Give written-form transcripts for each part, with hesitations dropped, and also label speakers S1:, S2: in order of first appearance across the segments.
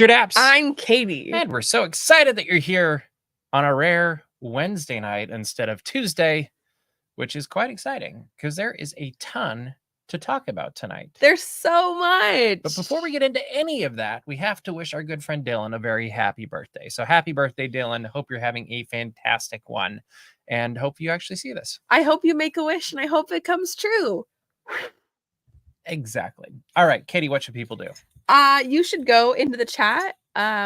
S1: Apps.
S2: I'm Katie.
S1: And we're so excited that you're here on a rare Wednesday night instead of Tuesday, which is quite exciting because there is a ton to talk about tonight.
S2: There's so much.
S1: But before we get into any of that, we have to wish our good friend Dylan a very happy birthday. So happy birthday, Dylan. Hope you're having a fantastic one and hope you actually see this.
S2: I hope you make a wish and I hope it comes true.
S1: Exactly. All right, Katie, what should people do?
S2: You should go into the chat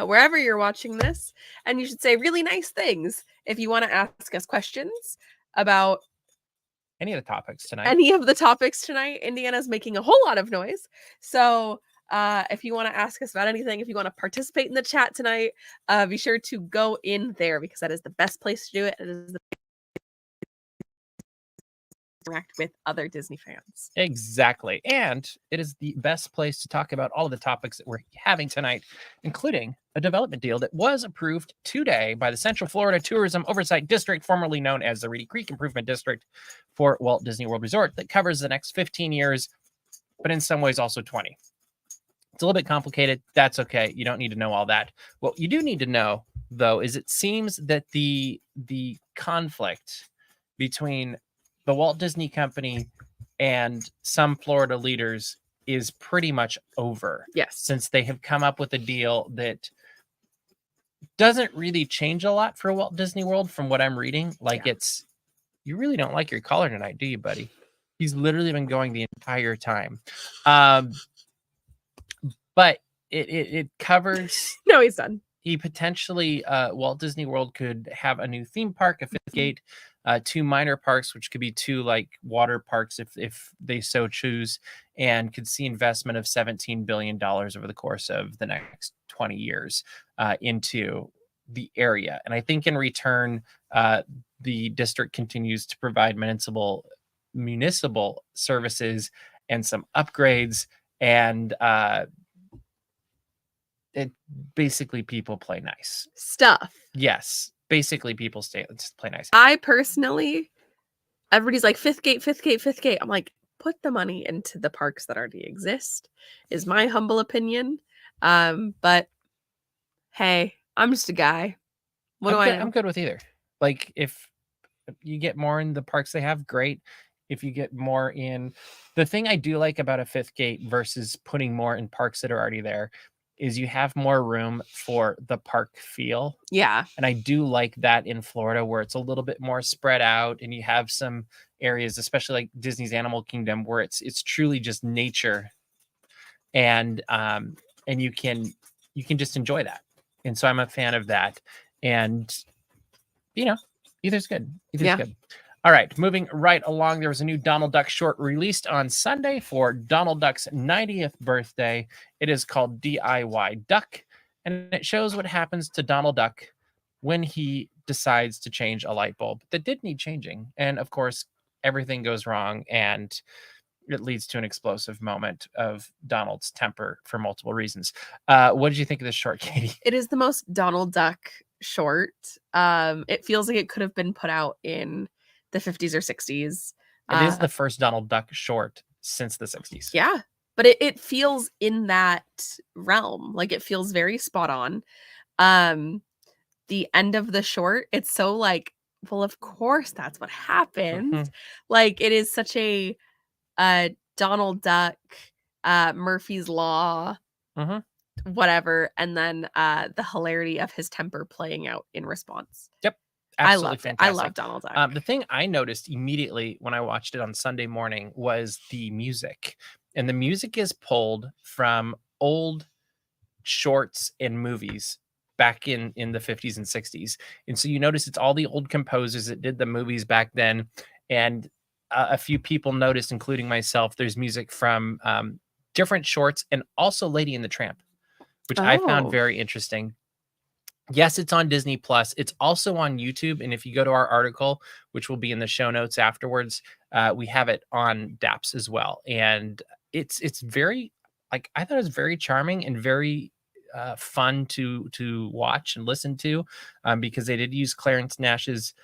S2: wherever you're watching this, and you should say really nice things if you want to ask us questions about
S1: any of the topics tonight.
S2: Indiana's making a whole lot of noise. So if you want to ask us about anything, if you want to participate in the chat tonight, be sure to go in there because that is the best place to do it. It is the interact with other Disney fans.
S1: Exactly. And it is the best place to talk about all of the topics that we're having tonight, including a development deal that was approved today by the Central Florida Tourism Oversight District, formerly known as the Reedy Creek Improvement District for Walt Disney World Resort, that covers the next 15 years, but in some ways also 20. It's a little bit complicated. That's okay. You don't need to know all that. What you do need to know, though, is it seems that the conflict between the Walt Disney Company and some Florida leaders is pretty much over.
S2: Yes.
S1: Since they have come up with a deal that doesn't really change a lot for Walt Disney World from what I'm reading. Like it's, you really don't like your collar tonight, do you, buddy? He's literally been going the entire time. But it covers.
S2: No, he's done.
S1: He potentially, Walt Disney World could have a new theme park, a fifth gate, 2 minor parks, which could be 2 like water parks if they so choose, and could see investment of $17 billion over the course of the next 20 years into the area. And I think in return, the district continues to provide municipal services and some upgrades, and it basically people play nice
S2: stuff.
S1: Yes. Basically, people play nice.
S2: I personally, everybody's like, fifth gate. I'm like, put the money into the parks that already exist, is my humble opinion. But hey, I'm just a guy. What do I know?
S1: I'm good with either. Like, if you get more in the parks they have, great. If you get more in, the thing I do like about a fifth gate versus putting more in parks that are already there is you have more room for the park feel.
S2: Yeah.
S1: And I do like that in Florida, where it's a little bit more spread out and you have some areas, especially like Disney's Animal Kingdom, where it's truly just nature. And you can just enjoy that. And so I'm a fan of that. And either's good. Either's good. All right, moving right along, there was a new Donald Duck short released on Sunday for Donald Duck's 90th birthday. It is called DIY Duck, and it shows what happens to Donald Duck when he decides to change a light bulb that did need changing. And of course, everything goes wrong, and it leads to an explosive moment of Donald's temper for multiple reasons. What did you think of this short, Katie?
S2: It is the most Donald Duck short. It feels like it could have been put out in the 50s or 60s.
S1: It is the first Donald Duck short since the 60s.
S2: Yeah, but it feels in that realm. Like, it feels very spot on. The end of the short, it's so like, well, of course that's what happened. Mm-hmm. Like, it is such a Donald Duck, Murphy's Law, whatever, and then the hilarity of his temper playing out in response.
S1: Yep. Absolutely fantastic.
S2: I love Donald Duck.
S1: The thing I noticed immediately when I watched it on Sunday morning was the music. And the music is pulled from old shorts and movies back in the 50s and 60s. And so you notice it's all the old composers that did the movies back then. And a few people noticed, including myself, there's music from different shorts and also Lady and the Tramp, which I found very interesting. Yes, it's on Disney Plus. It's also on YouTube. And if you go to our article, which will be in the show notes afterwards, we have it on DAPS as well. And it's very, like, I thought it was very charming and very fun to watch and listen to, because they did use Clarence Nash's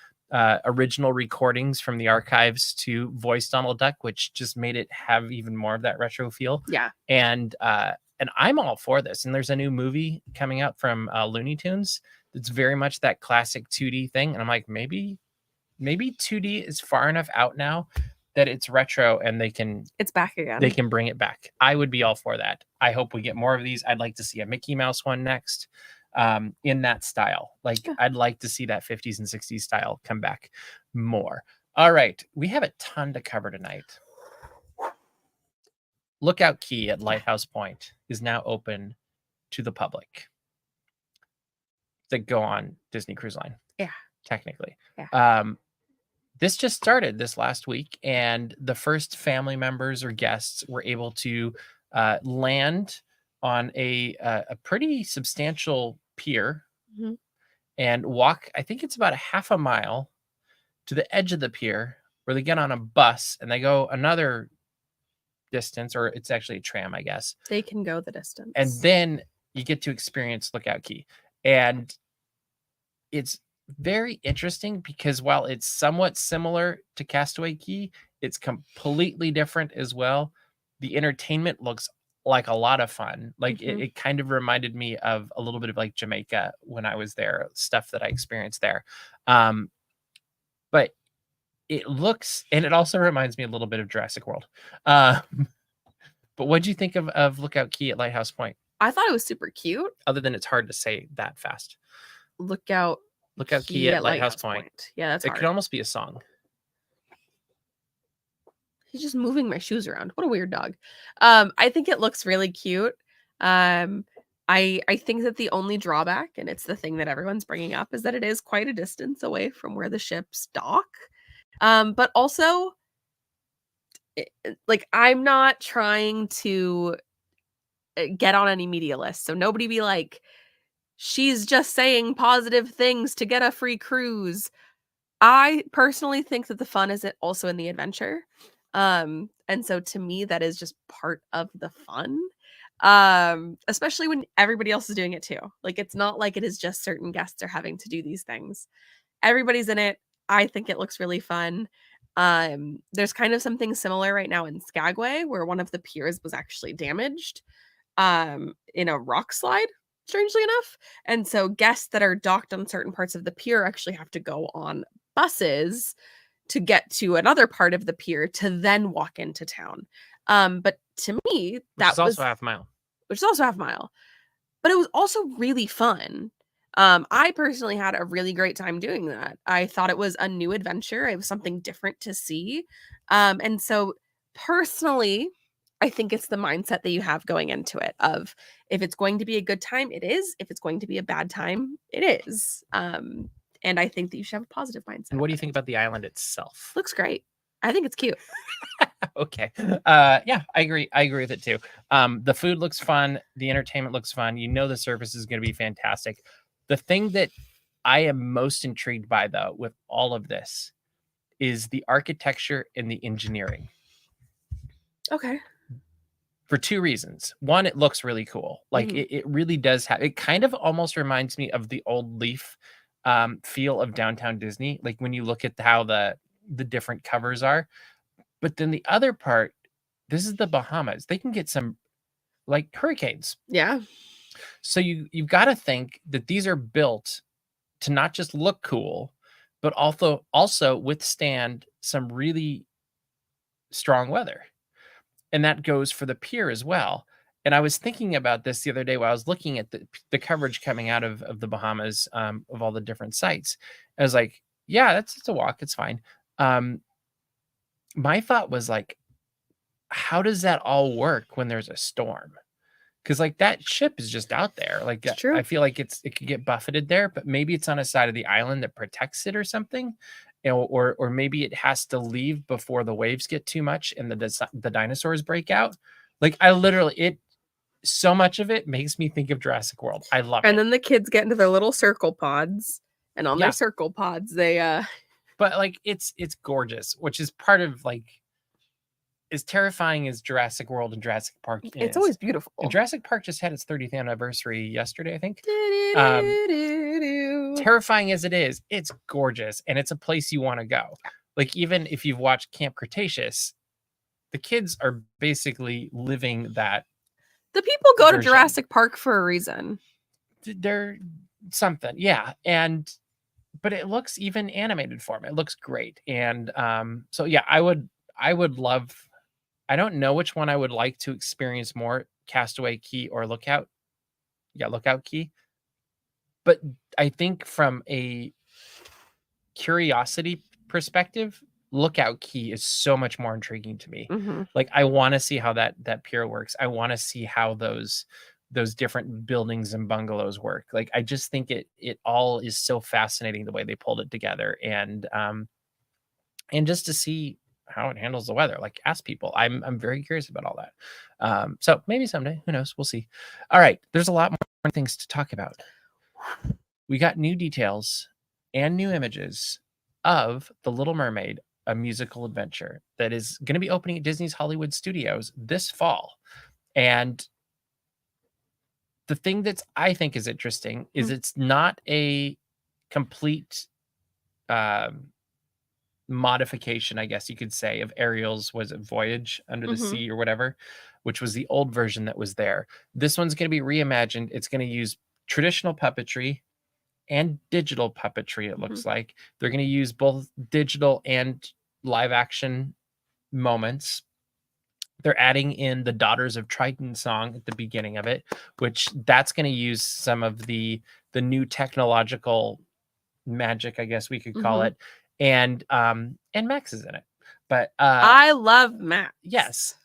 S1: original recordings from the archives to voice Donald Duck, which just made it have even more of that retro feel.
S2: Yeah.
S1: And And I'm all for this. And there's a new movie coming out from Looney Tunes that's very much that classic 2D thing. And I'm like, maybe 2D is far enough out now that it's retro and
S2: It's back again.
S1: They can bring it back. I would be all for that. I hope we get more of these. I'd like to see a Mickey Mouse one next, in that style. Like, I'd like to see that 50s and 60s style come back more. All right. We have a ton to cover tonight. Lookout Cay at Lighthouse Point is now open to the public that go on Disney Cruise Line.
S2: Yeah.
S1: Technically.
S2: Yeah.
S1: This just started this last week, and the first family members or guests were able to land on a pretty substantial pier and walk, I think it's about a half a mile to the edge of the pier, where they get on a bus and they go another distance, or it's actually a tram, I guess.
S2: They can go the distance.
S1: And then you get to experience Lookout Cay. And it's very interesting because while it's somewhat similar to Castaway Cay, it's completely different as well. The entertainment looks like a lot of fun. Like it kind of reminded me of a little bit of like Jamaica when I was there, stuff that I experienced there. But it looks, and it also reminds me a little bit of Jurassic World. But what'd you think of Lookout Cay at Lighthouse Point?
S2: I thought it was super cute.
S1: Other than it's hard to say that fast.
S2: Lookout
S1: Cay at Lighthouse Point.
S2: Yeah, that's hard.
S1: It could almost be a song.
S2: He's just moving my shoes around. What a weird dog. I think it looks really cute. I think that the only drawback, and it's the thing that everyone's bringing up, is that it is quite a distance away from where the ships dock. But also, like, I'm not trying to get on any media list, so nobody be like, she's just saying positive things to get a free cruise. I personally think that the fun is also in the adventure. And so to me, that is just part of the fun. Especially when everybody else is doing it too. Like, it's not like it is just certain guests are having to do these things. Everybody's in it. I think it looks really fun. There's kind of something similar right now in Skagway, where one of the piers was actually damaged in a rock slide, strangely enough. And so guests that are docked on certain parts of the pier actually have to go on buses to get to another part of the pier to then walk into town. But to me, that
S1: was also half a mile.
S2: Which is also half a mile. But it was also really fun. I personally had a really great time doing that. I thought it was a new adventure. It was something different to see. And so personally, I think it's the mindset that you have going into it of, if it's going to be a good time, it is. If it's going to be a bad time, it is. And I think that you should have a positive mindset.
S1: And what do you think about the island itself?
S2: Looks great. I think it's cute.
S1: Okay. Yeah, I agree. I agree with it too. The food looks fun. The entertainment looks fun. You know, the service is going to be fantastic. The thing that I am most intrigued by, though, with all of this is the architecture and the engineering.
S2: Okay.
S1: For two reasons. One, it looks really cool. Like it really does have, it kind of almost reminds me of the old Leaf feel of Downtown Disney. Like when you look at how the different covers are. But then the other part, this is the Bahamas. They can get some like hurricanes.
S2: Yeah.
S1: So you've got to think that these are built to not just look cool, but also withstand some really strong weather. And that goes for the pier as well. And I was thinking about this the other day while I was looking at the coverage coming out of the Bahamas, of all the different sites. I was like, yeah, it's a walk. It's fine. My thought was like, how does that all work when there's a storm? Because like that ship is just out there. Like I feel like it could get buffeted there, but maybe it's on a side of the island that protects it or something. Or maybe it has to leave before the waves get too much and the dinosaurs break out. Like so much of it makes me think of Jurassic World. I love it.
S2: And then the kids get into their little circle pods, and on their circle pods, they
S1: But like it's gorgeous, which is part of like as terrifying as Jurassic World and Jurassic Park is.
S2: It's always beautiful.
S1: And Jurassic Park just had its 30th anniversary yesterday, I think. Terrifying as it is, it's gorgeous, and it's a place you want to go. Like even if you've watched Camp Cretaceous, the kids are basically living that
S2: The people go to
S1: version.
S2: Jurassic Park for a reason.
S1: They're something, yeah. But it looks even animated form. It looks great. And so yeah, I would love. I don't know which one I would like to experience more, Castaway Cay or Lookout. Yeah, Lookout Cay. But I think from a curiosity perspective, Lookout Cay is so much more intriguing to me.
S2: Mm-hmm.
S1: Like I want to see how that pier works. I want to see how those different buildings and bungalows work. Like I just think it all is so fascinating the way they pulled it together, and just to see how it handles the weather. Like ask people. I'm very curious about all that. So maybe someday, who knows? We'll see. All right, there's a lot more things to talk about. We got new details and new images of The Little Mermaid, a musical adventure that is going to be opening at Disney's Hollywood Studios this fall. And the thing that I think is interesting is it's not a complete modification, I guess you could say, of Ariel's, was it Voyage Under the Sea or whatever, which was the old version that was there. This one's going to be reimagined. It's going to use traditional puppetry and digital puppetry, it looks like. They're going to use both digital and live action moments. They're adding in the Daughters of Triton song at the beginning of it, which that's going to use some of the new technological magic, I guess we could call it. And Max is in it. But
S2: I love Max.
S1: Yes.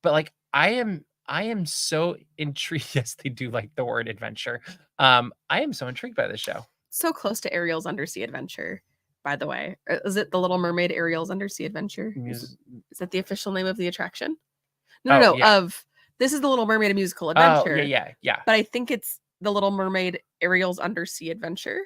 S1: But like I am so intrigued. Yes, they do like the word adventure. I am so intrigued by this show.
S2: So close to Ariel's Undersea Adventure, by the way. Is it The Little Mermaid Ariel's Undersea Adventure? Is that the official name of the attraction? No. Yeah. This is The Little Mermaid, a musical adventure.
S1: Oh, yeah.
S2: But I think it's The Little Mermaid Ariel's Undersea Adventure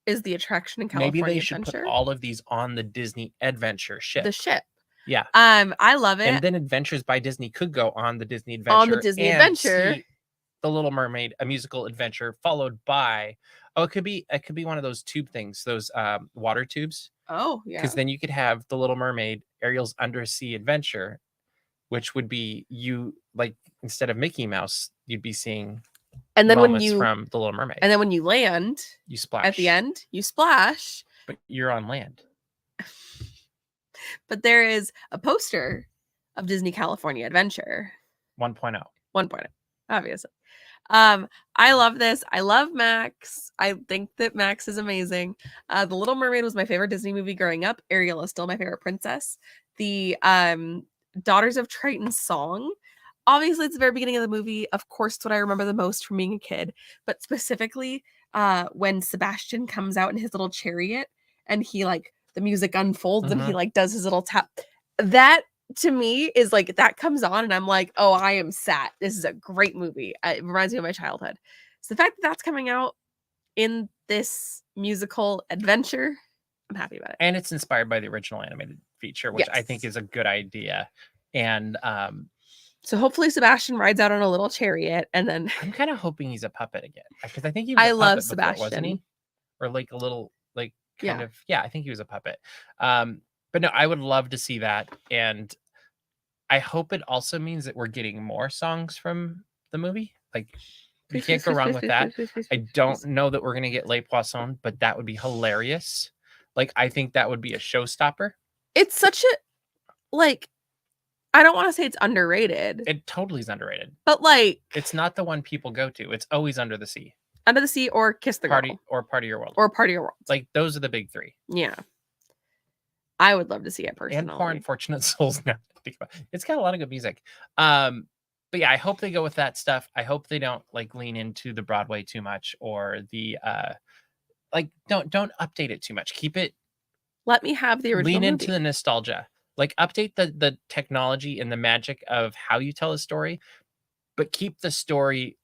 S2: is the attraction in California.
S1: Maybe they should put all of these on the Disney Adventure ship.
S2: The ship.
S1: Yeah.
S2: I love it.
S1: And then Adventures by Disney could go on the Disney Adventure.
S2: On the Disney Adventure.
S1: The Little Mermaid, a musical adventure, followed by it could be one of those tube things, those water tubes.
S2: Oh, yeah.
S1: Because then you could have The Little Mermaid, Ariel's Undersea Adventure, which would be you, like, instead of Mickey Mouse, you'd be seeing
S2: and then
S1: moments from The Little Mermaid.
S2: And then when you land,
S1: you splash.
S2: At the end, you splash.
S1: But you're on land.
S2: But there is a poster of Disney California Adventure.
S1: 1.0.
S2: 1.0, obviously. I love this. I love Max. I think that Max is amazing. The Little Mermaid was my favorite Disney movie growing up. Ariel is still my favorite princess. The Daughters of Triton song, obviously it's the very beginning of the movie. Of course, it's what I remember the most from being a kid. But specifically, when Sebastian comes out in his little chariot and he the music unfolds and he does his little tap. That to me is that comes on and I'm like, oh, I am sat. This is a great movie. It reminds me of my childhood. So the fact that that's coming out in this musical adventure, I'm happy about it.
S1: And it's inspired by the original animated feature, which I think is a good idea. And
S2: so hopefully Sebastian rides out on a little chariot, and then
S1: I'm kind of hoping he's a puppet again, because I think he was
S2: I
S1: a
S2: love
S1: puppet
S2: Sebastian,
S1: before, wasn't he? Or a little kind of I think he was a puppet. But no, I would love to see that, and I hope it also means that we're getting more songs from the movie. You can't go wrong with that. I don't know that we're gonna get Les Poissons, but that would be hilarious. I think that would be a showstopper.
S2: It's such a I don't want to say it's underrated.
S1: It totally is underrated.
S2: But
S1: it's not the one people go to. It's always Under the Sea.
S2: Under the Sea or Kiss the
S1: Party
S2: Girl.
S1: Or Part of Your World.
S2: Or Part of Your World.
S1: Those are the big three.
S2: Yeah. I would love to see it personally.
S1: And Poor Unfortunate Souls now. It's got a lot of good music. But yeah, I hope they go with that stuff. I hope they don't lean into the Broadway too much, or the don't update it too much. Keep it.
S2: Let me have the original
S1: movie.
S2: Into
S1: the nostalgia. Update the technology and the magic of how you tell a story, but keep the story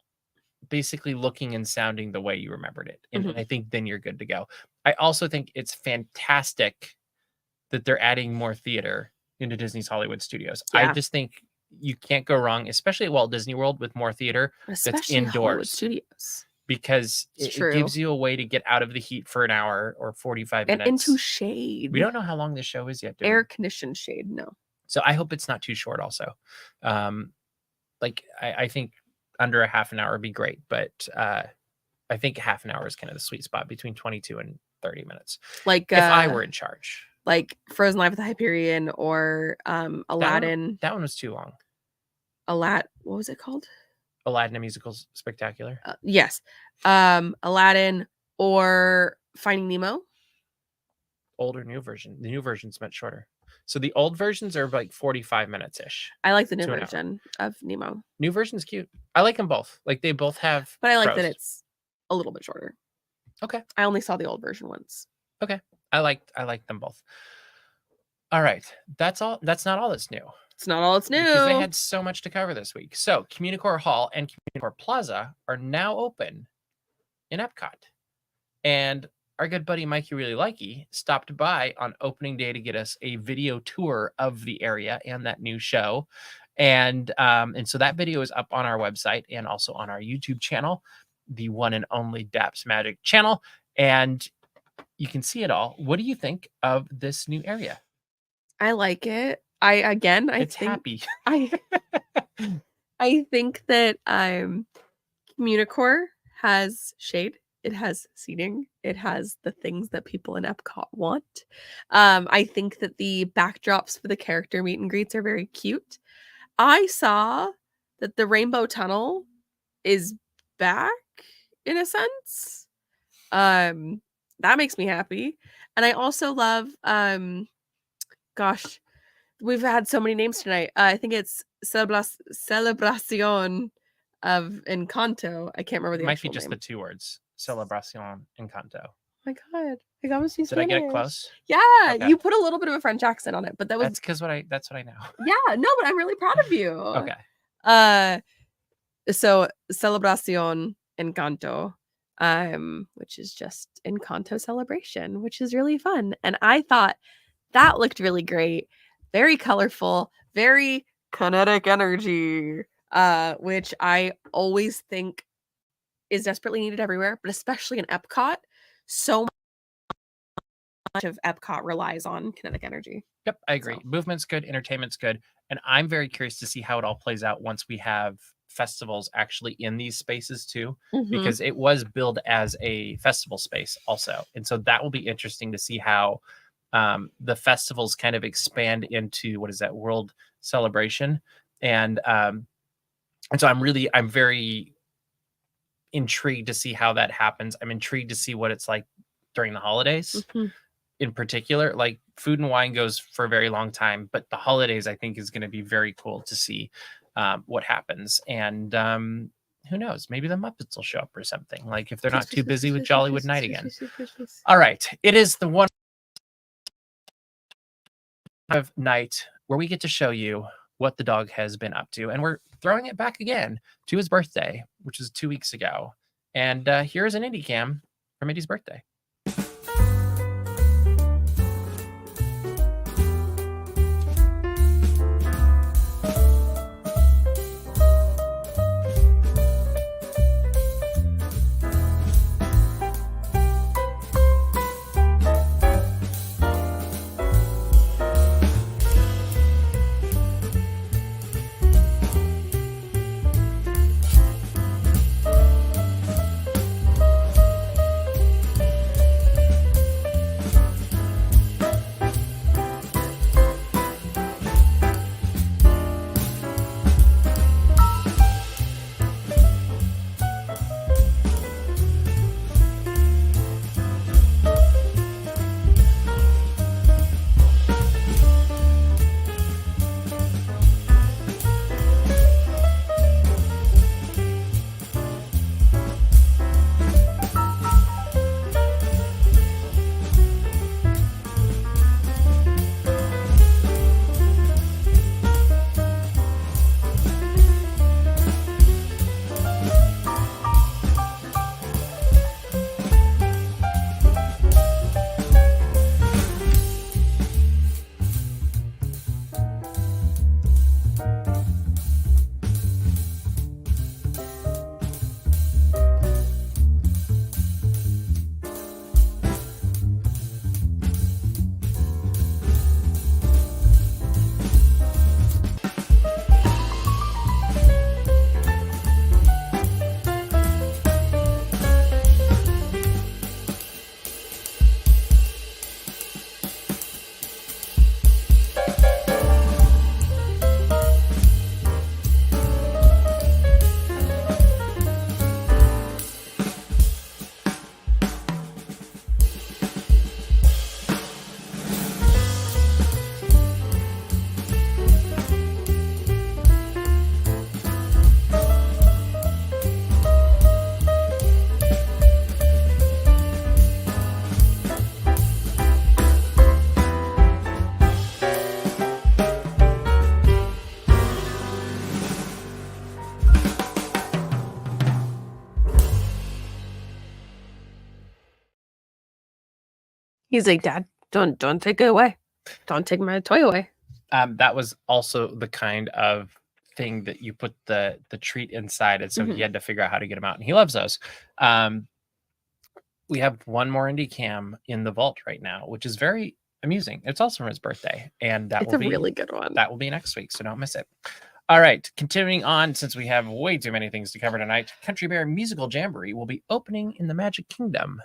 S1: basically looking and sounding the way you remembered it. And I think then you're good to go. I also think it's fantastic that they're adding more theater into Disney's Hollywood Studios. Yeah. I just think you can't go wrong, especially at Walt Disney World, with more theater that's indoors. Hollywood
S2: Studios.
S1: Because it gives you a way to get out of the heat for an hour or 45 minutes.
S2: And into shade.
S1: We don't know how long the show is yet.
S2: Air-conditioned shade, no.
S1: So I hope it's not too short also. I think under a half an hour would be great, but I think half an hour is kind of the sweet spot, between 22 and 30 minutes.
S2: Like
S1: if I were in charge.
S2: Like Frozen Live at the Hyperion or Aladdin.
S1: That one was too long.
S2: What was it called?
S1: Aladdin, a Musical Spectacular.
S2: Yes. Aladdin or Finding Nemo.
S1: Old or new version? The new version's much shorter. So the old versions are like 45 minutes ish.
S2: I like the new version of Nemo.
S1: New version's cute. I like them both. Like they both have.
S2: But I like that it's a little bit shorter.
S1: Okay.
S2: I only saw the old version once.
S1: Okay. I like them both. All right. That's all. That's not all that's new.
S2: It's not all that's new.
S1: Because they had so much to cover this week. So CommuniCore Hall and CommuniCore Plaza are now open in Epcot. And our good buddy Mikey Really Likey stopped by on opening day to get us a video tour of the area and that new show. And so that video is up on our website and also on our YouTube channel, the one and only Daps Magic channel. And you can see it all. What do you think of this new area?
S2: I like it. I think
S1: happy.
S2: I think that CommuniCore has shade. It has seating. It has the things that people in Epcot want. I think that the backdrops for the character meet and greets are very cute. I saw that the Rainbow Tunnel is back in a sense. That makes me happy. And I also love, gosh, we've had so many names tonight. I think it's Celebración of Encanto. I can't remember the
S1: actual
S2: name. It might be
S1: just the two words. Celebración Encanto.
S2: Oh my God. I got to
S1: Did I get it close?
S2: Yeah. Okay. You put a little bit of a French accent on it, but that's
S1: because that's what I know.
S2: Yeah. No, but I'm really proud of you.
S1: Okay.
S2: So Celebración Encanto, which is just Encanto celebration, which is really fun. And I thought that looked really great. Very colorful, very kinetic energy, which I always think is desperately needed everywhere, but especially in Epcot. So much of Epcot relies on kinetic energy.
S1: Yep, I agree. So. Movement's good, entertainment's good. And I'm very curious to see how it all plays out once we have festivals actually in these spaces too, because it was billed as a festival space also. And so that will be interesting to see how the festivals kind of expand into, what is that, world celebration. And so I'm very intrigued to see how that happens. I'm intrigued to see what it's like during the holidays in particular. Like food and wine goes for a very long time, but the holidays I think is going to be very cool to see what happens. And who knows, maybe the Muppets will show up or something, like if they're not too busy with Jollywood Night again. All right, it is the one of night where we get to show you what the dog has been up to, and we're throwing it back again to his birthday, which was 2 weeks ago. And here's an Indy Cam from Indy's birthday.
S2: He's like, Dad, don't take it away. Don't take my toy away.
S1: That was also the kind of thing that you put the treat inside, and so he had to figure out how to get him out, and he loves those. We have one more Indy Cam in the vault right now, which is very amusing. It's also from his birthday, and
S2: It's a really good one.
S1: That will be next week, so don't miss it. All right, continuing on, since we have way too many things to cover tonight, Country Bear Musical Jamboree will be opening in the Magic Kingdom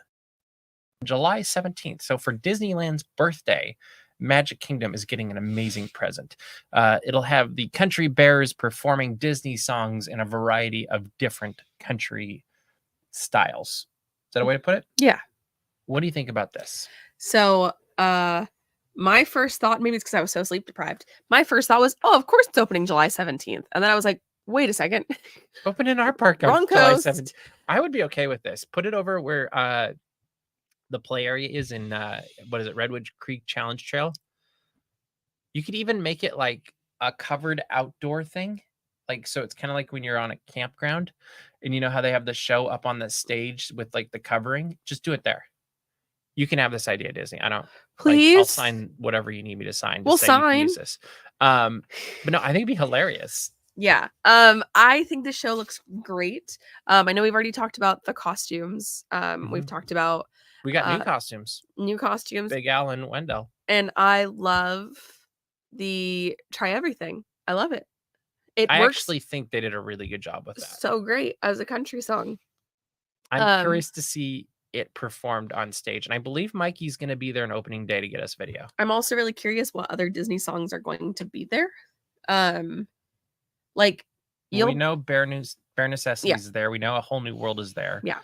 S1: July 17th. So for Disneyland's birthday, Magic Kingdom is getting an amazing present. It'll have the Country Bears performing Disney songs in a variety of different country styles. Is that a way to put it?
S2: Yeah.
S1: What do you think about this?
S2: So, my first thought, maybe it's because I was so sleep deprived. My first thought was, oh, of course it's opening July 17th. And then I was like, wait a second.
S1: Open in our park on July 17th. I would be okay with this. Put it over where the play area is in what is it, Redwood Creek Challenge Trail. You could even make it like a covered outdoor thing, like, so it's kind of like when you're on a campground and you know how they have the show up on the stage with like the covering. Just do it there. You can have this idea, Disney. I don't.
S2: Please,
S1: I'll sign whatever you need me to sign.
S2: We'll sign.
S1: Use this. But no, I think it'd be hilarious.
S2: Yeah. I think the show looks great. I know we've already talked about the costumes. We've talked about.
S1: We got new costumes.
S2: New costumes.
S1: Big Al and Wendell.
S2: And I love the try everything. I love it.
S1: I actually think they did a really good job with that.
S2: So great as a country song.
S1: I'm curious to see it performed on stage, and I believe Mikey's going to be there on opening day to get us video.
S2: I'm also really curious what other Disney songs are going to be there. Like
S1: we know Bare Necessities is there. We know A Whole New World is there.
S2: Yeah.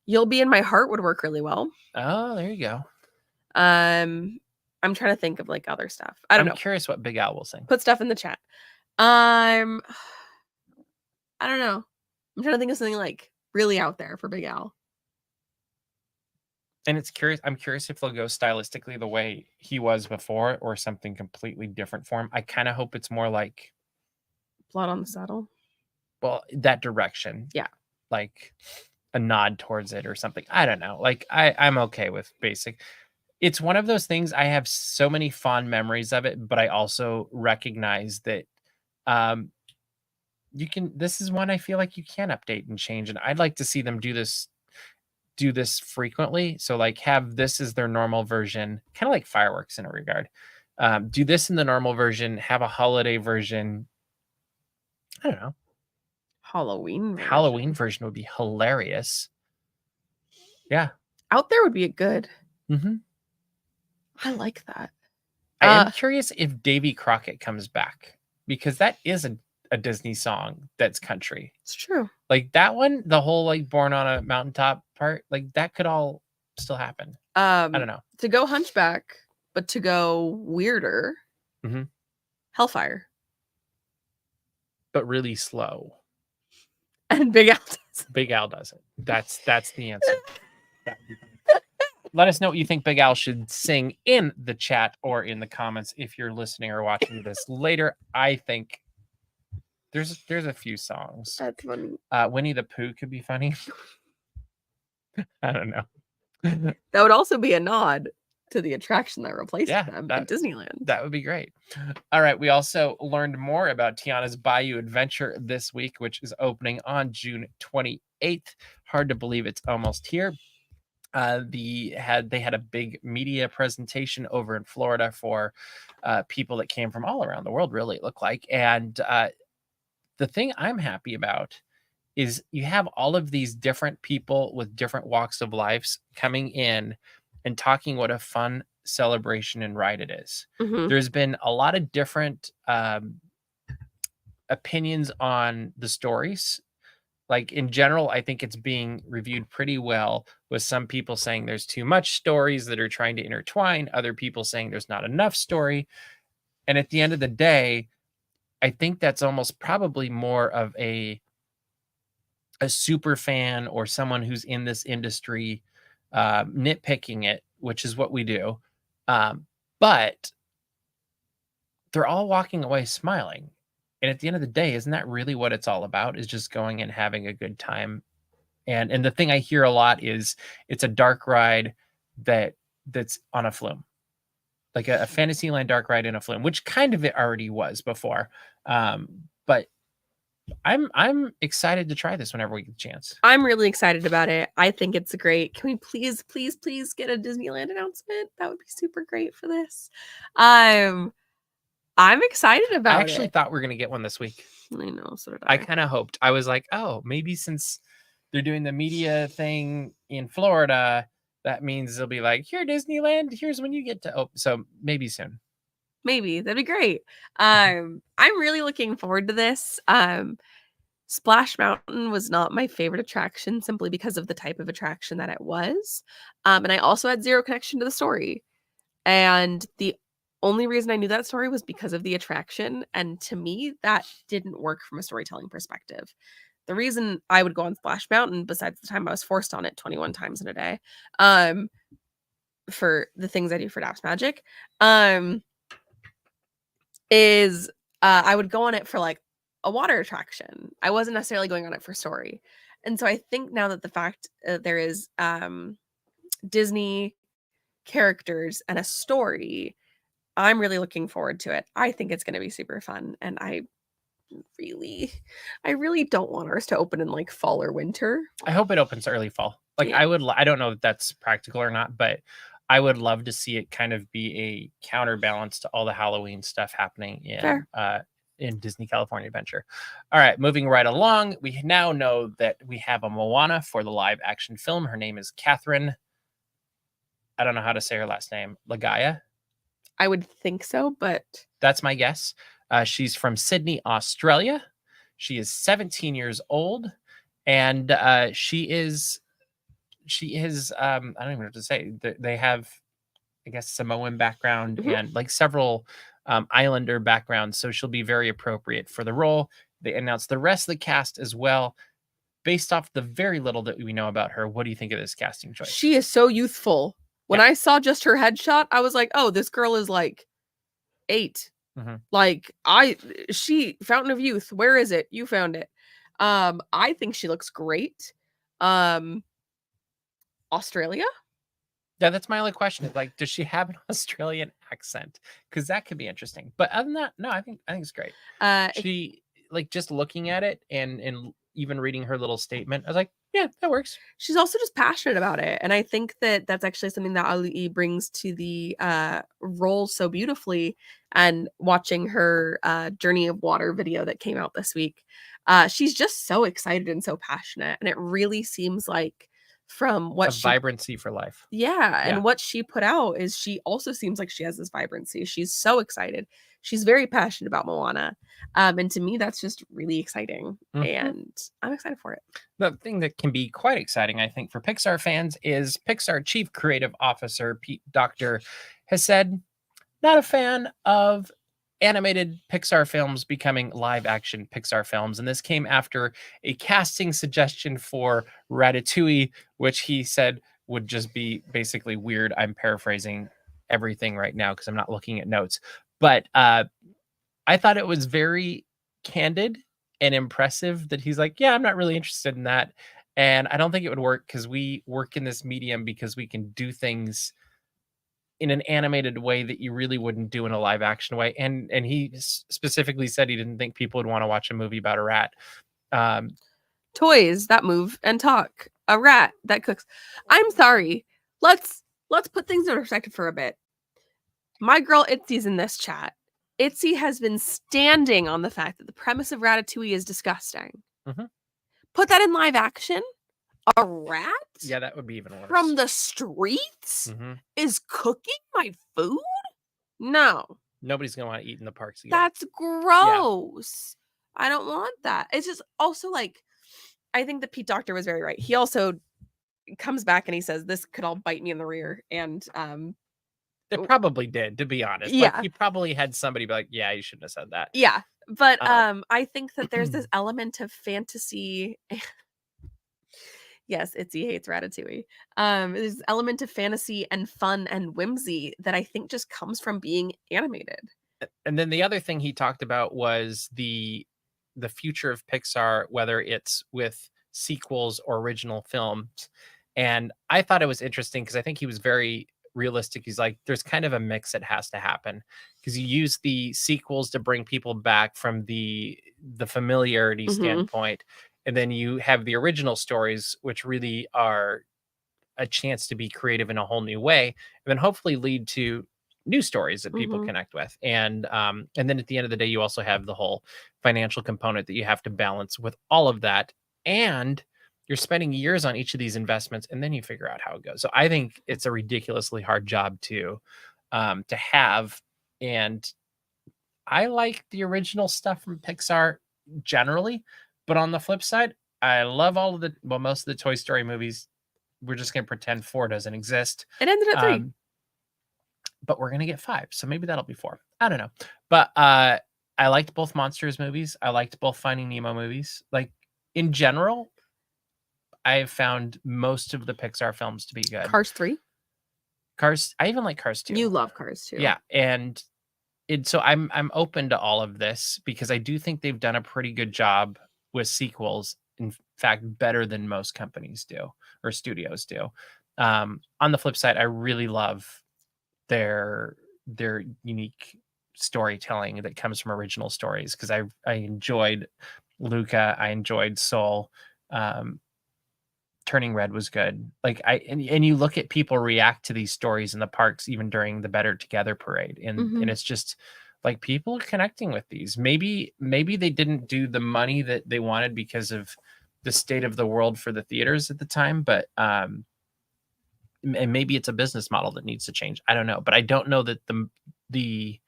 S2: You'll Be in My Heart would work really well.
S1: Oh, there you go.
S2: I'm trying to think of like other stuff. I don't know.
S1: I'm curious what Big Al will sing.
S2: Put stuff in the chat. I don't know. I'm trying to think of something like really out there for Big Al.
S1: And I'm curious if they'll go stylistically the way he was before or something completely different for him. I kind of hope it's more like
S2: Blood on the Saddle.
S1: Well, that direction.
S2: Yeah.
S1: Like a nod towards it or something. I don't know. Like I'm okay with basic. It's one of those things. I have so many fond memories of it, but I also recognize that this is one I feel like you can update and change. And I'd like to see them do this frequently. So like have this as their normal version, kind of like fireworks in a regard. Do this in the normal version, have a holiday version. I don't know. Halloween version would be hilarious. Yeah.
S2: Out there would be good.
S1: Mm-hmm.
S2: I like that.
S1: I am curious if Davy Crockett comes back, because that is a Disney song that's country.
S2: It's true.
S1: Like that one, the whole like Born on a Mountaintop part, like that could all still happen. I don't know.
S2: To go Hunchback, but to go weirder, Hellfire.
S1: But really slow.
S2: And Big Al does it.
S1: Big Al does it. That's the answer. Let us know what you think Big Al should sing in the chat or in the comments if you're listening or watching this later. I think there's a few songs.
S2: That's funny.
S1: Winnie the Pooh could be funny. I don't know.
S2: That would also be a nod to the attraction that replaced them at Disneyland.
S1: That would be great. All right. We also learned more about Tiana's Bayou Adventure this week, which is opening on June 28th. Hard to believe it's almost here. They had a big media presentation over in Florida for people that came from all around the world, really, it looked like. And the thing I'm happy about is you have all of these different people with different walks of lives coming in and talking what a fun celebration and ride it is. There's been a lot of different opinions on the stories. Like in general, I think it's being reviewed pretty well, with some people saying there's too much stories that are trying to intertwine, other people saying there's not enough story. And at the end of the day, I think that's almost probably more of a super fan or someone who's in this industry nitpicking it, which is what we do. But they're all walking away smiling. And at the end of the day, isn't that really what it's all about? Is just going and having a good time. And the thing I hear a lot is it's a dark ride that that's on a flume, like a Fantasyland dark ride in a flume, which kind of it already was before. But I'm excited to try this whenever we get a chance.
S2: I'm really excited about it. I think it's great. Can we please get a Disneyland announcement? That would be super great for this. I'm excited about it.
S1: I actually thought we were gonna get one this week.
S2: I know, so did I.
S1: I kind of hoped. I was like, oh, maybe since they're doing the media thing in Florida, that means they'll be like, here, Disneyland, here's when you get to open. So maybe soon.
S2: Maybe. That'd be great. I'm really looking forward to this. Splash Mountain was not my favorite attraction simply because of the type of attraction that it was. And I also had zero connection to the story. And the only reason I knew that story was because of the attraction. And to me, that didn't work from a storytelling perspective. The reason I would go on Splash Mountain, besides the time I was forced on it 21 times in a day, for the things I do for Daps Magic, is I would go on it for like a water attraction. I wasn't necessarily going on it for story. And so I think now that the fact there is Disney characters and a story, I'm really looking forward to it. I think it's going to be super fun. And I really don't want ours to open in like fall or winter.
S1: I hope it opens early fall. Like
S2: Yeah.
S1: I don't know if that's practical or not, but I would love to see it kind of be a counterbalance to all the Halloween stuff happening in Disney California Adventure. All right, moving right along, we now know that we have a Moana for the live action film. Her name is Catherine. I don't know how to say her last name. Lagaya?
S2: I would think so, but
S1: that's my guess. She's from Sydney, Australia. She is 17 years old, and she is I don't even know what to say. They have, I guess, Samoan background and like several Islander backgrounds, so she'll be very appropriate for the role. They announced the rest of the cast as well. Based off the very little that we know about her, what do you think of this casting choice?
S2: She is so youthful. When I saw just her headshot, I was like, oh, this girl is like 8. Like she Fountain of Youth, where is it? You found it. I think she looks great. Australia?
S1: Yeah, that's my only question. Like, does she have an Australian accent? Because that could be interesting. But other than that, no, I think it's great. She like just looking at it and even reading her little statement, I was like, yeah, that works.
S2: She's also just passionate about it, and I think that that's actually something that Ali brings to the role so beautifully. And watching her Journey of Water video that came out this week, she's just so excited and so passionate, and it really seems like from what
S1: vibrancy for life.
S2: Yeah, and what she put out is she also seems like she has this vibrancy. She's so excited. She's very passionate about Moana. And to me, that's just really exciting. And I'm excited for it.
S1: The thing that can be quite exciting, I think, for Pixar fans is Pixar Chief Creative Officer Pete Docter has said, not a fan of animated Pixar films becoming live action Pixar films. And this came after a casting suggestion for Ratatouille, which he said would just be basically weird. I'm paraphrasing everything right now because I'm not looking at notes. But I thought it was very candid and impressive that he's like, yeah, I'm not really interested in that. And I don't think it would work because we work in this medium because we can do things in an animated way that you really wouldn't do in a live action way. And he specifically said he didn't think people would want to watch a movie about a rat.
S2: Toys that move and talk. A rat that cooks. I'm sorry. Let's put things in perspective for a bit. My girl Itzy's in this chat. Itzy has been standing on the fact that the premise of Ratatouille is disgusting. Put that in live action. A rat?
S1: Yeah, that would be even worse.
S2: From the streets is cooking my food? No.
S1: Nobody's going to want to eat in the parks again.
S2: That's gross. Yeah. I don't want that. It's just also like, I think that Pete Docter was very right. He also comes back and he says, this could all bite me in the rear. And
S1: it probably did, to be honest.
S2: Yeah.
S1: Like, he probably had somebody be like, yeah, you shouldn't have said that.
S2: Yeah. But I think that there's this element of fantasy. Yes, Itzy hates Ratatouille. There's an element of fantasy and fun and whimsy that I think just comes from being animated.
S1: And then the other thing he talked about was the future of Pixar, whether it's with sequels or original films. And I thought it was interesting because I think he was very realistic. He's like, there's kind of a mix that has to happen because you use the sequels to bring people back from the familiarity standpoint, and then you have the original stories, which really are a chance to be creative in a whole new way, and then hopefully lead to new stories that people connect with. And then at the end of the day, you also have the whole financial component that you have to balance with all of that. And you're spending years on each of these investments, and then you figure out how it goes. So I think it's a ridiculously hard job to have. And I like the original stuff from Pixar generally, but on the flip side, I love all of most of the Toy Story movies. We're just going to pretend 4 doesn't exist.
S2: It ended at 3.
S1: But we're going to get 5. So maybe that'll be 4. I don't know. But I liked both Monsters movies. I liked both Finding Nemo movies. Like, in general, I've found most of the Pixar films to be good.
S2: Cars 3?
S1: Cars, I even like Cars 2.
S2: You love Cars 2.
S1: Yeah. And so I'm open to all of this because I do think they've done a pretty good job with sequels. In fact, better than most companies do or studios do. On the flip side, I really love their unique storytelling that comes from original stories because I enjoyed Luca, I enjoyed Soul. Turning Red was good. Like and you look at people react to these stories in the parks even during the Better Together parade, and it's just like people are connecting with these. Maybe they didn't do the money that they wanted because of the state of the world for the theaters at the time, but and maybe it's a business model that needs to change. I don't know, but I don't know that the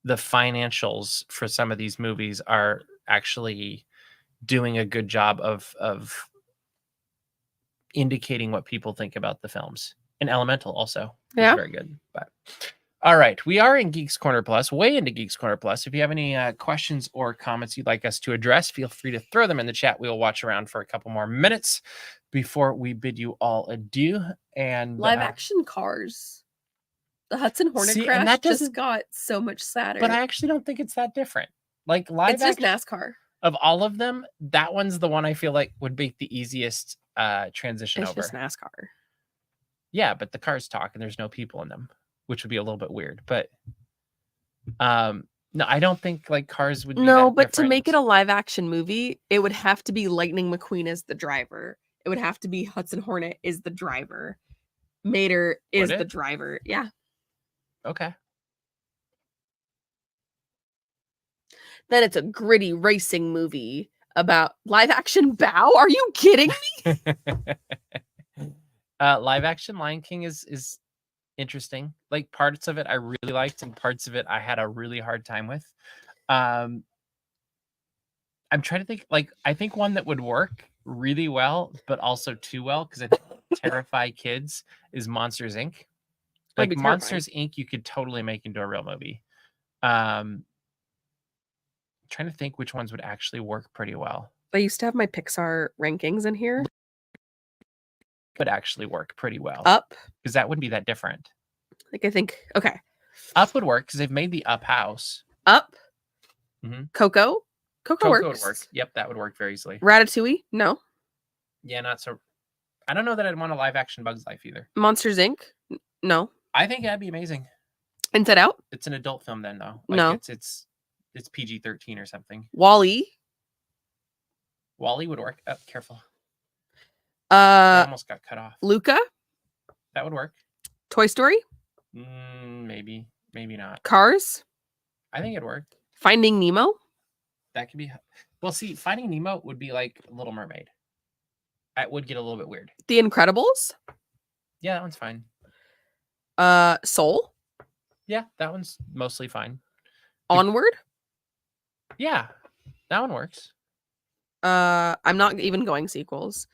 S1: financials for some of these movies are actually doing a good job of indicating what people think about the films. And Elemental also is very good. But all right, we are in Geeks Corner Plus, way into Geeks Corner Plus. If you have any questions or comments you'd like us to address, feel free to throw them in the chat. We'll watch around for a couple more minutes before we bid you all adieu. And
S2: live action Cars. The Hudson Hornet crash just got so much sadder.
S1: But I actually don't think it's that different. Like live action,
S2: it's just NASCAR.
S1: Of all of them, that one's the one I feel like would make the easiest transition over.
S2: It's just NASCAR.
S1: Yeah, but the cars talk and there's no people in them, which would be a little bit weird. But no, I don't think like Cars would be
S2: no,
S1: that
S2: but
S1: different.
S2: To make it a live action movie, it would have to be Lightning McQueen as the driver. It would have to be Hudson Hornet is the driver. Mater is the driver. Yeah.
S1: Okay.
S2: Then it's a gritty racing movie about live action Bow. Are you kidding me?
S1: Live action Lion King is interesting. Like parts of it I really liked and parts of it I had a really hard time with. I'm trying to think, like, I think one that would work really well, but also too well because it terrify kids is Monsters Inc. Like Monsters Inc. you could totally make into a real movie. Trying to think which ones would actually work pretty well.
S2: I used to have my Pixar rankings in here.
S1: Would actually work pretty well.
S2: Up.
S1: Because that wouldn't be that different.
S2: Like I think, okay.
S1: Up would work because they've made the Up house.
S2: Up. Coco. Coco works.
S1: Would work. Yep, that would work very easily.
S2: Ratatouille? No.
S1: Yeah, not so. I don't know that I'd want a live action Bugs Life either.
S2: Monsters Inc? No.
S1: I think that'd be amazing.
S2: Inside Out?
S1: It's an adult film then though. Like,
S2: no.
S1: It's PG-13 or something.
S2: Wall-E?
S1: Wall-E would work. Oh, careful. I almost got cut off.
S2: Luca?
S1: That would work.
S2: Toy Story?
S1: Maybe. Maybe not.
S2: Cars?
S1: I think it'd work.
S2: Finding Nemo?
S1: That could be. Well, see, Finding Nemo would be like Little Mermaid. It would get a little bit weird.
S2: The Incredibles?
S1: Yeah, that one's fine.
S2: Soul?
S1: Yeah, that one's mostly fine.
S2: Onward?
S1: Yeah, that one works.
S2: I'm not even going sequels.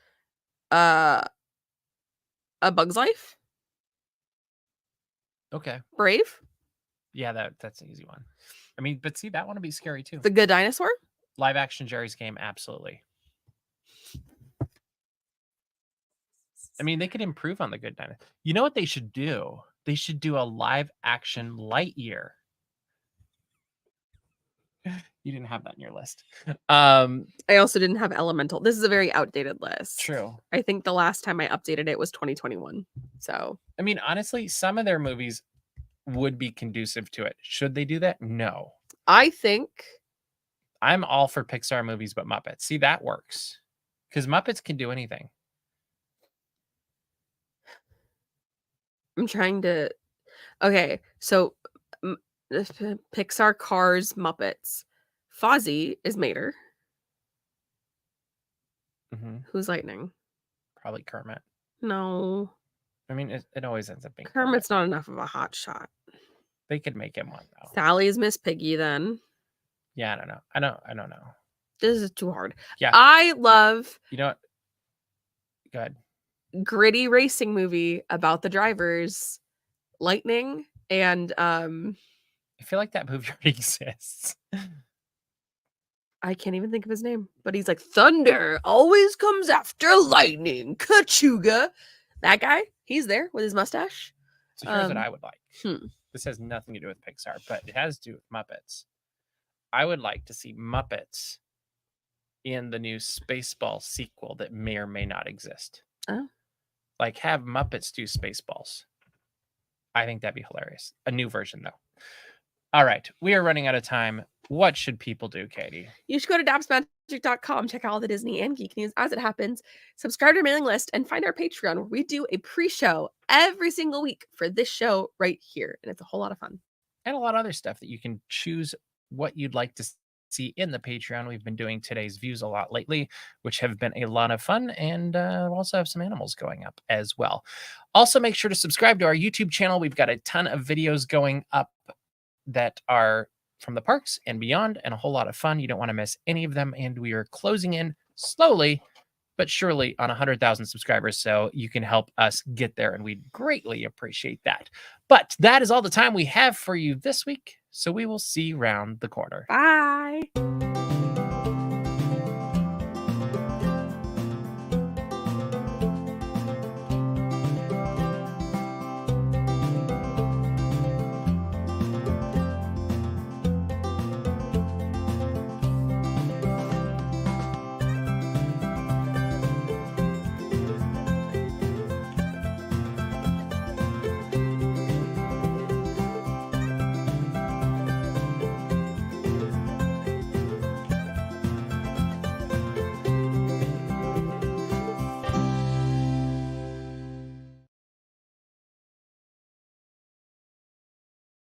S2: A Bug's Life?
S1: Okay.
S2: Brave?
S1: Yeah, that's an easy one. I mean, but see, that one would be scary too.
S2: The Good Dinosaur?
S1: Live action Jerry's Game, absolutely. I mean, they could improve on the Good Dinosaur. You know what they should do? They should do a live action Lightyear. You didn't have that in your list.
S2: I also didn't have Elemental. This is a very outdated list.
S1: True.
S2: I think the last time I updated it was 2021. So,
S1: I mean, honestly, some of their movies would be conducive to it. Should they do that? No.
S2: I think
S1: I'm all for Pixar movies, but Muppets. See, that works. Because Muppets can do anything.
S2: I'm trying to. Okay, so Pixar, Cars, Muppets. Fozzie is Mater. Who's Lightning?
S1: Probably Kermit.
S2: No.
S1: I mean, it always ends up being
S2: Kermit's not enough of a hot shot.
S1: They could make him one, though.
S2: Sally's Miss Piggy, then.
S1: Yeah, I don't know. I don't know.
S2: This is too hard.
S1: Yeah.
S2: I love...
S1: You know what? Go ahead.
S2: Gritty racing movie about the drivers. Lightning and...
S1: I feel like that movie already exists.
S2: I can't even think of his name. But he's like, thunder always comes after lightning. Kachuga. That guy, he's there with his mustache.
S1: So here's what I would like. This has nothing to do with Pixar, but it has to do with Muppets. I would like to see Muppets in the new Spaceball sequel that may or may not exist.
S2: Oh.
S1: Like, have Muppets do Spaceballs. I think that'd be hilarious. A new version, though. All right. We are running out of time. What should people do, Katie?
S2: You should go to dapsmagic.com, check out all the Disney and geek news as it happens, subscribe to our mailing list, and find our Patreon where we do a pre-show every single week for this show right here. And it's a whole lot of fun.
S1: And a lot of other stuff that you can choose what you'd like to see in the Patreon. We've been doing today's views a lot lately, which have been a lot of fun. And we'll also have some animals going up as well. Also, make sure to subscribe to our YouTube channel. We've got a ton of videos going up that are from the parks and beyond, and a whole lot of fun. You don't want to miss any of them. And we are closing in slowly but surely on 100,000 subscribers, so you can help us get there, and we'd greatly appreciate that. But that is all the time we have for you this week, so we will see you around the corner.
S2: Bye.